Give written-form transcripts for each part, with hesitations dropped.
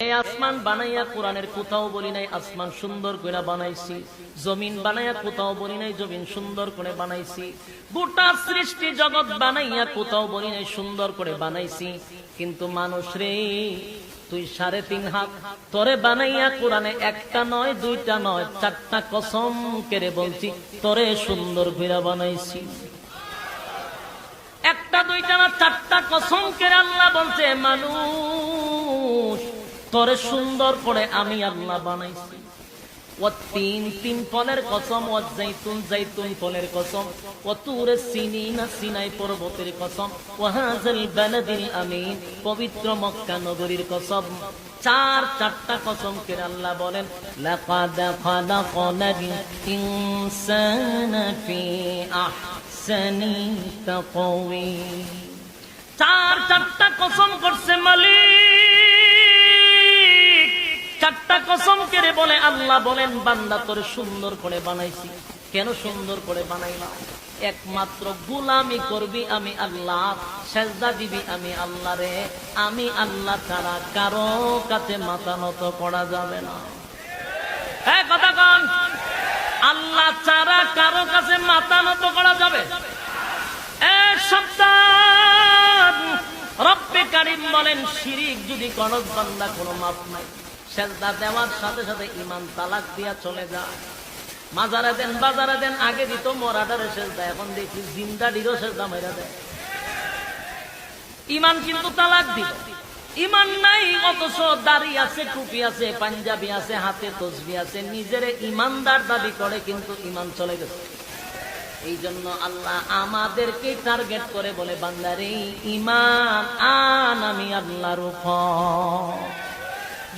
এই আসমান বানাইয়া কোরআনের কোথাও বলি নাই আসমান সুন্দর করে বানাইছি, জমিন বানাইয়া কোথাও বলি নাই জমিন সুন্দর করে বানাইছি, গোটা সৃষ্টি জগৎ বানাইয়া কোথাও বলি নাই সুন্দর করে বানাইছি। কিন্তু মানুষ রে, তুই 3.5 হাত তোরে বানাইয়া কোরআনে একটা নয়, দুইটা নয়, 4টা কসম করে বলছি তোরে সুন্দর করে বানাইছি। একটা দুইটা না, 4টা কসম করে আল্লাহ বলছে মানুষ তোরে সুন্দর করে আমি আল্লাহ বানাইছি। ও তিন ফলের কসম, ও জাইতুন ফলের কসম, ও তুরে সিনিনা সিনাই পর্বতের কসম, ও হাযাল বালাদিল আমিন পবিত্র মক্কা নগরীর কসম। 4টা কসম করে আল্লাহ বলেন লাকাদ খালাকনাল ইনসানা ফি আহসানি তাকওয়িম। 4টা কসম করছে মালিক, 4টা কসম করে বলে আল্লাহ বলেন বান্দা তোরে সুন্দর করে বানাইছি। কেন সুন্দর করে বানাইলাম? একমাত্র গোলামি করবি আমি আল্লাহ, সেজদা দিবি আমি আল্লাহ রে। আমি আল্লাহ ছাড়া কারো কাছে মাথা নত করা যাবে না। হ্যাঁ কথা কন, আল্লাহ ছাড়া কারো কাছে মাথা নত করা যাবে? রব্বে কারীম বলেন শিরিক যদি করস বান্দা কোনো মাপ নাই। সেজদা দেওয়ার সাথে সাথে ঈমান তালাক দিয়া চলে যায়। মাজারে দেন বাজারে দেন, আগে দিত মরাটারে সেজদা, এখন দেখি জিন্দাডিরও সেজদা মেরা দেয়। ঈমান কিন্তু তালাক দিল। ঈমান নাই অথচ দাড়ি আছে, টুপি আছে, পাঞ্জাবি আছে, হাতে তসবিহ আছে, নিজেরে ঈমানদার দাবি করে কিন্তু ঈমান চলে গেছে। এই জন্য আল্লাহ আমাদেরকে টার্গেট করে বলে বান্দারে ঈমান আন আমি আল্লাহর উপর।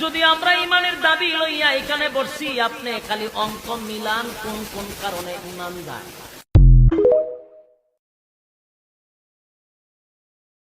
যদি আমরা ঈমানের দাবি লইয়া এখানে বসছি, আপনি খালি অঙ্ক মিলান কোন কোন কারণে ঈমানদার।